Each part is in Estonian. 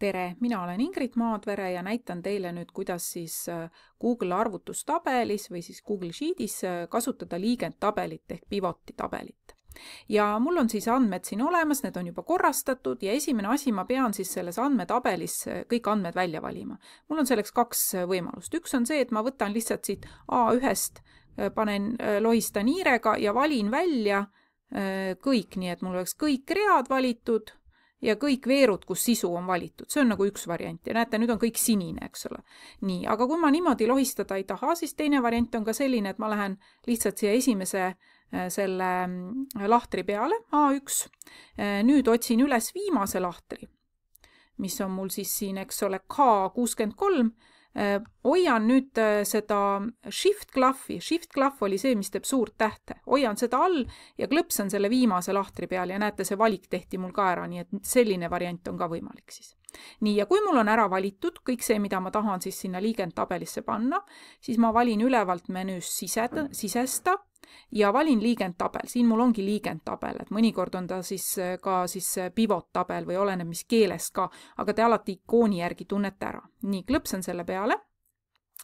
Tere, mina olen Ingrid Maadvere ja näitan teile nüüd, kuidas siis Google arvutustabelis või siis Google Sheetis kasutada liigendtabelit ehk pivoti tabelit. Ja mul on siis andmed siin olemas, need on juba korrastatud ja esimene asi, ma pean siis selles andmetabelis kõik andmed välja valima. Mul on selleks kaks võimalust. Üks on see, et ma võtan lihtsalt siit A1-st, lohistan hiirega ja valin välja kõik, nii et mul oleks kõik read valitud ja kõik veerud, kus sisu on valitud. See on nagu üks variant ja näete, nüüd on kõik sinine, eks ole. Nii, aga kui ma niimoodi lohistada ei taha, siis teine variant on ka selline, et ma lähen lihtsalt siia esimese selle lahtri peale, A1. Nüüd otsin üles viimase lahtri, mis on mul siis siin, eks ole, K63. Hoian nüüd seda shift-klahvi. Shift-klahv oli see, mis teeb suurt tähte. Hoian seda all ja klõpsan selle viimase lahtri peal ja näete, see valik tehti mul ka ära, nii et selline variant on ka võimalik siis. Nii, ja kui mul on ära valitud kõik see, mida ma tahan siis sinna liigendtabelisse panna, siis ma valin ülevalt menüüs sisesta ja valin liigendtabel. Siin mul ongi liigendtabel, et mõnikord on ta siis ka siis pivot-tabel või oleneb mis keeles ka, aga te alati ikooni järgi tunnete ära. Nii, klõpsan selle peale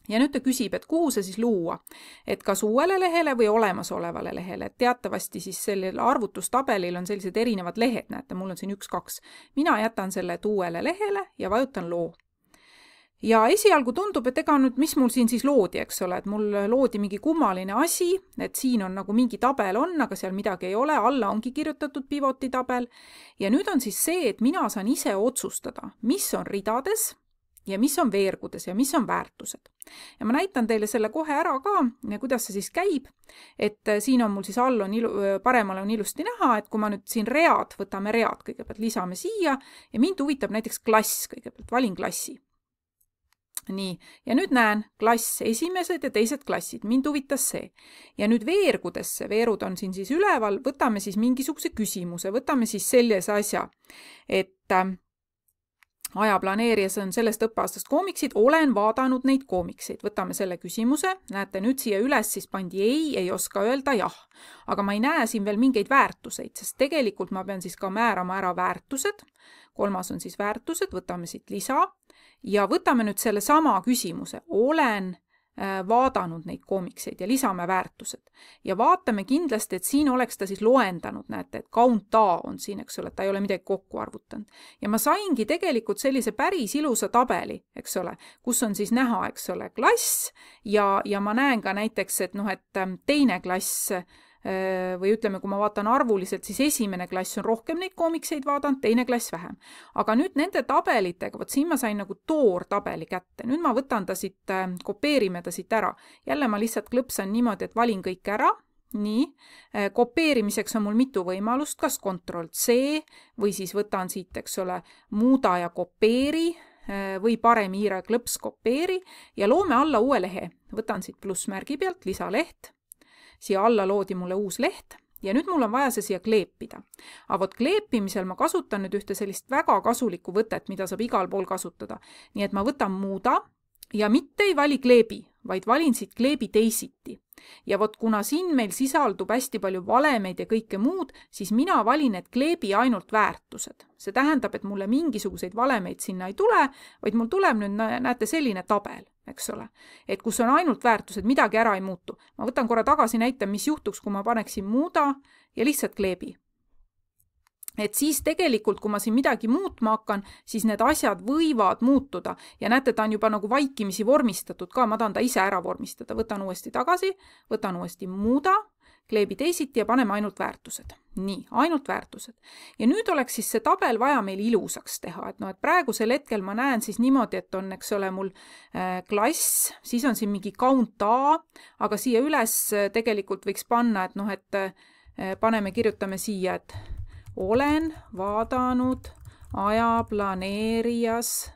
ja nüüd ta küsib, et kuhu see siis luua, et kas uuele lehele või olemasolevale lehele. Teatavasti siis sellel arvutustabelil on sellised erinevad lehed, näete, mul on siin 1-2. Mina jätan selle uuele lehele ja vajutan loo. Ja esialgu tundub, et ega nüüd, mis mul siin siis loodi, eks ole, et mul loodi mingi kummaline asi, et siin on nagu mingi tabel on, aga seal midagi ei ole, alla ongi kirjutatud pivoti tabel. Ja nüüd on siis see, et mina saan ise otsustada, mis on ridades ja mis on veergudes ja mis on väärtused. Ja ma näitan teile selle kohe ära ka, kuidas see siis käib, et siin on mul siis all on paremal on ilusti näha, et kui ma nüüd siin read, võtame read kõigepealt, lisame siia ja mind huvitab näiteks klass kõigepealt, valin klassi. Nii, ja nüüd näen klass, esimesed ja teised klassid, mind huvitas see. Ja nüüd veergudesse, veerud on siin siis üleval, võtame siis mingisuguse küsimuse, võtame siis sellise asja, et ajaplaneerijas on sellest õppeaastast koomiksid, olen vaadanud neid koomikseid. Võtame selle küsimuse, näete nüüd siia üles siis pandi ei oska öelda jah. Aga ma ei näe siin veel mingeid väärtuseid, sest tegelikult ma pean siis ka määrama ära väärtused. Kolmas on siis väärtused, võtame siit lisa ja võtame nüüd selle sama küsimuse, olen vaadanud neid koomikseid ja lisame väärtused. Ja vaatame kindlasti, et siin oleks ta siis loendanud, näete, et count A on siin, eks ole, et ta ei ole midagi kokku arvutanud. Ja ma saingi tegelikult sellise päris ilusa tabeli, eks ole, kus on siis näha, eks ole, klass ja ma näen ka näiteks, et teine klass või ütleme, kui ma vaatan arvuliselt, siis esimene klass on rohkem neid koomikseid vaadanud, teine klass vähem. Aga nüüd nende tabelitega, vot siin ma sain nagu toortabeli kätte. Nüüd ma võtan ta siit, kopeerime ta siit ära. Jälle ma lihtsalt klõpsan niimoodi, et valin kõik ära. Nii, kopeerimiseks on mul mitu võimalust, kas Ctrl+C või siis võtan siit, eks ole, muuda ja kopeeri või parem hiire klõps kopeeri ja loome alla uue lehe. Võtan siit plussmärgi pealt, lisaleht. Siia alla loodi mulle uus leht ja nüüd mul on vaja see siia kleepida. Aga vot kleepimisel ma kasutan nüüd ühte sellist väga kasulikku võtet, mida saab igal pool kasutada. Nii et ma võtan muuda ja mitte ei vali kleebi, vaid valin siit kleebi teisiti. Ja vot kuna siin meil sisaldub hästi palju valemeid ja kõike muud, siis mina valin, et kleebi ainult väärtused. See tähendab, et mulle mingisuguseid valemeid sinna ei tule, vaid mul tuleb nüüd, näete, selline tabel, eks ole. Et kus on ainult väärtused, midagi ära ei muutu. Ma võtan korra tagasi näitan, mis juhtuks, kui ma paneksin muuda ja lihtsalt kleebi. Et siis tegelikult, kui ma siin midagi muutma hakkan, siis need asjad võivad muutuda. Ja näete, ta on juba nagu vaikimisi vormistatud ka, ma tahan ta ise ära vormistada. Võtan uuesti tagasi, võtan uuesti muuda, kleebi teisiti ja paneme ainult väärtused. Nii, ainult väärtused. Ja nüüd oleks siis see tabel vaja meil ilusaks teha. Et praegusel hetkel ma näen siis niimoodi, et on, eks ole, mul klass, siis on siin mingi count A, aga siia üles tegelikult võiks panna, et paneme, kirjutame siia, et olen vaadanud ajaplaneerijas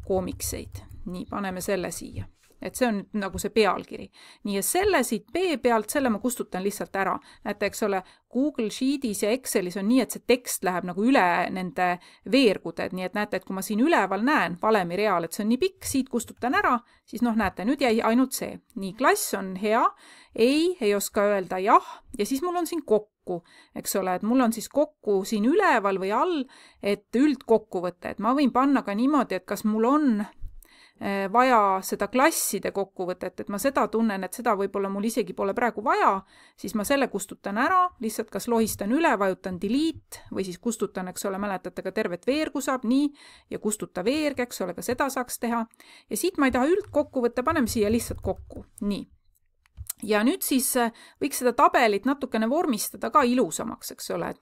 koomikseid. Nii, paneme selle siia. Et see on nagu see pealkiri. Nii, ja selle siit B pealt, selle ma kustutan lihtsalt ära. Näete, eks ole, Google Sheetis ja Excelis on nii, et see tekst läheb nagu üle nende veerguded. Nii et näete, et kui ma siin üleval näen valemi real, et see on nii pikk, siit kustutan ära, siis näete, nüüd jäi ainult see. Nii, klass on hea, ei oska öelda jah, ja siis mul on siin kokku. kokku, eks ole, et mul on siis kokku siin üleval või all, et üldkokkuvõte, et ma võin panna ka niimoodi, et kas mul on vaja seda klasside kokkuvõtet, et ma seda tunnen, et seda võib-olla mul isegi pole praegu vaja, siis ma selle kustutan ära, lihtsalt kas lohistan üle, vajutan delete või siis kustutan, eks ole, mäletate ka tervet veergu saab, nii, ja kustuta veerg, eks ole, ka seda saaks teha. Ja siit ma ei taha üldkokkuvõtte, paneme siia lihtsalt kokku, nii. Ja nüüd siis võiks seda tabelit natukene vormistada ka ilusamaks, eks ole,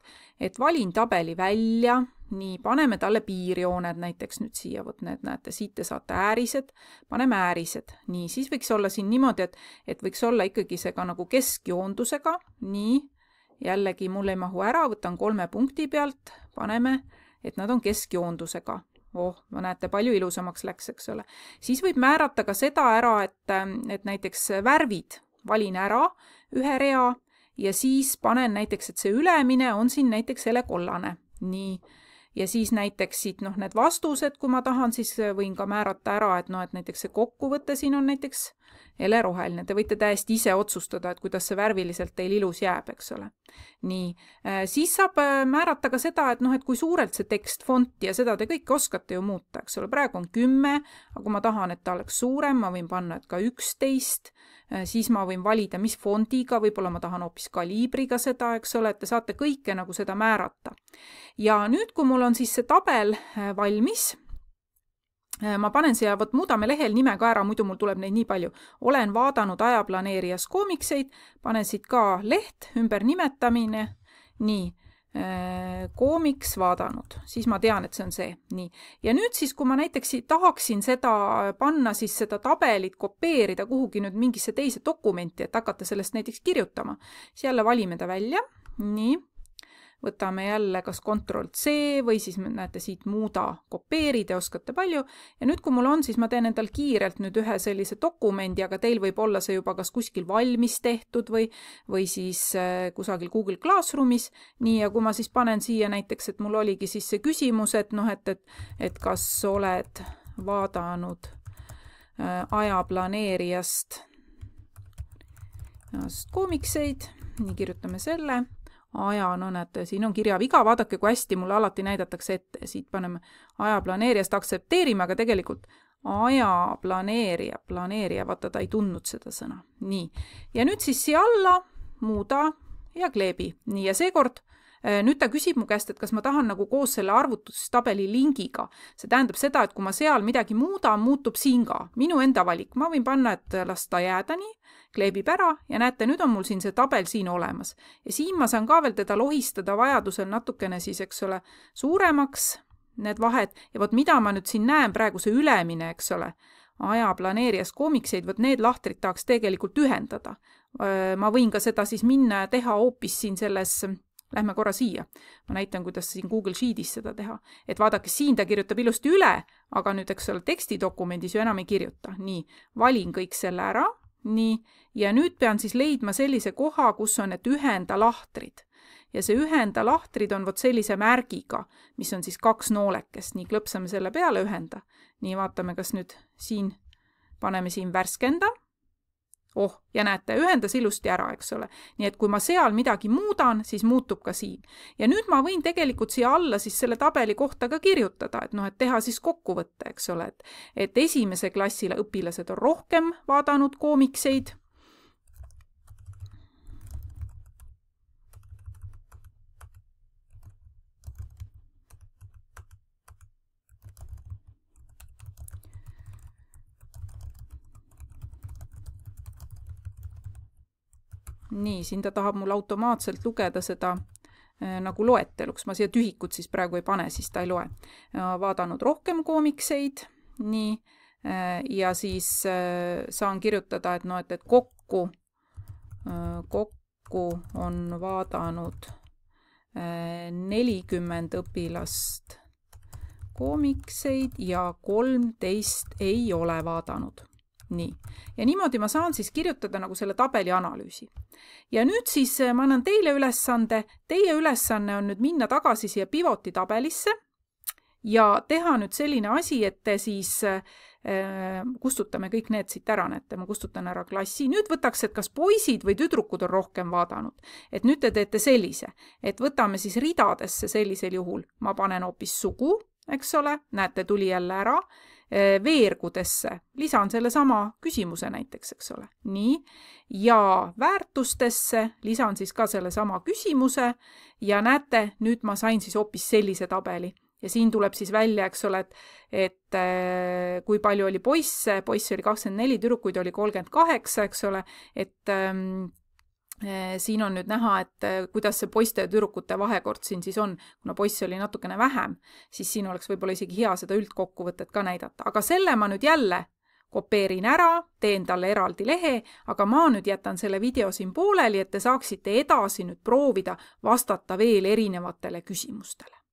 et valin tabeli välja, nii, paneme talle piirjooned näiteks nüüd siia, võt need näete, siit te saate äärised, paneme äärised, nii, siis võiks olla siin niimoodi, et võiks olla ikkagi see ka nagu keskjoondusega, nii, jällegi mul ei mahu ära, võtan 3 punkti pealt, paneme, et nad on keskjoondusega. Ma näete, palju ilusamaks läks, eks ole. Siis võib määrata ka seda ära, et näiteks värvid valin ära ühe rea ja siis panen näiteks, et see ülemine on siin näiteks helekollane. Nii. Ja siis näiteks siit need vastused, kui ma tahan, siis võin ka määrata ära, et näiteks see kokkuvõte siin on näiteks heleroheline. Te võite täiesti ise otsustada, et kuidas see värviliselt teil ilus jääb, eks ole. Nii. Siis saab määrata ka seda, et kui suurelt see tekst, font ja seda te kõik oskate ju muuta, eks ole. Praegu on 10, aga kui ma tahan, et ta oleks suurem, ma võin panna, et ka 11, siis ma võin valida, mis fondiga, võib-olla ma tahan hoopis kaliibriga seda, eks ole, et te saate kõike nagu seda määrata. Ja nüüd, kui mul on siis see tabel valmis, ma panen siia, muudame lehel nime ka ära, muidu mul tuleb neid nii palju. Olen vaadanud ajaplaneerijas koomikseid, panen siit ka leht, ümber nimetamine, nii, koomiks vaadanud, siis ma tean, et see on see. Nii. Ja nüüd siis, kui ma näiteks tahaksin seda panna, siis seda tabelit kopeerida kuhugi nüüd mingisse teise dokumenti, et hakata sellest näiteks kirjutama, siis jälle valime ta välja, nii. Võtame jälle kas Ctrl+C või siis näete siit muuda kopeerida, oskate palju. Ja nüüd, kui mul on, siis ma teen endal kiirelt nüüd ühe sellise dokumendi, aga teil võib olla see juba kas kuskil valmis tehtud või siis kusagil Google Classroomis. Nii, ja kui ma siis panen siia näiteks, et mul oligi siis see küsimus, et kas oled vaadanud ajaplaneerijast koomikseid, nii kirjutame selle. Näete, siin on kirjaviga, vaadake, kui hästi mulle alati näidatakse ette. Siit paneme ajaplaneerijast aktsepteerime, aga tegelikult planeerija, vaata, ta ei tundnud seda sõna. Nii, ja nüüd siis siia alla muuda ja kleebi. Nii, ja seekord nüüd ta küsib mu käest, et kas ma tahan nagu koos selle arvutustabeli lingiga. See tähendab seda, et kui ma seal midagi muudan, muutub siin ka. Minu enda valik. Ma võin panna, et las ta jääda nii, kleebib ära ja näete, nüüd on mul siin see tabel siin olemas. Ja siin ma saan ka veel teda lohistada vajadusel natukene siis, eks ole, suuremaks need vahed. Ja võt mida ma nüüd siin näen praegu see ülemine, eks ole, ajaplaneerijas koomikseid, võt need lahtrid tahaks tegelikult ühendada. Ma võin ka seda siis minna ja teha hoopis siin selles. Lähme korra siia. Ma näitan, kuidas siin Google Sheetis seda teha. Et vaadake, siin ta kirjutab ilusti üle, aga nüüd, eks ole, tekstidokumendis ju enam ei kirjuta. Nii, valin kõik selle ära. Nii, ja nüüd pean siis leidma sellise koha, kus on need ühenda lahtrid. Ja see ühenda lahtrid on vot sellise märgiga, mis on siis 2 noolekest. Nii, klõpsame selle peale ühenda. Nii, vaatame, kas nüüd siin paneme siin värskenda. Ja näete, ühendas ilusti ära, eks ole. Nii et kui ma seal midagi muudan, siis muutub ka siin. Ja nüüd ma võin tegelikult siia alla siis selle tabeli kohta ka kirjutada, et teha siis kokkuvõtte, eks ole. Et esimese klassile õpilased on rohkem vaadanud koomikseid. Nii, siin ta tahab mul automaatselt lugeda seda nagu loeteluks. Ma siia tühikut siis praegu ei pane, siis ta ei loe. Vaadanud rohkem koomikseid. Nii, ja siis saan kirjutada, et kokku on vaadanud 40 õpilast koomikseid ja 13 ei ole vaadanud. Nii. Ja niimoodi ma saan siis kirjutada nagu selle tabeli analüüsi. Ja nüüd siis ma annan teile ülesande. Teie ülesanne on nüüd minna tagasi siia pivoti tabelisse ja teha nüüd selline asi, et te siis kustutame kõik need siit ära, näete, ma kustutan ära klassi. Nüüd võtaks, et kas poisid või tüdrukud on rohkem vaadanud. Et nüüd te teete sellise, et võtame siis ridadesse sellisel juhul. Ma panen hoopis sugu, eks ole, näete, tuli jälle ära. Veergudesse lisan selle sama küsimuse näiteks, eks ole. Nii, ja väärtustesse lisan siis ka selle sama küsimuse ja näete, nüüd ma sain siis hoopis sellise tabeli. Ja siin tuleb siis välja, eks ole, et kui palju oli poisse oli 24, tüdrukuid oli 38, eks ole, et siin on nüüd näha, et kuidas see poiste ja tüdrukute vahekord siin siis on. Kuna poisse oli natukene vähem, siis siin oleks võib-olla isegi hea seda üldkokkuvõtet ka näidata. Aga selle ma nüüd jälle kopeerin ära, teen talle eraldi lehe, aga ma nüüd jätan selle video siin pooleli, et te saaksite edasi nüüd proovida vastata veel erinevatele küsimustele.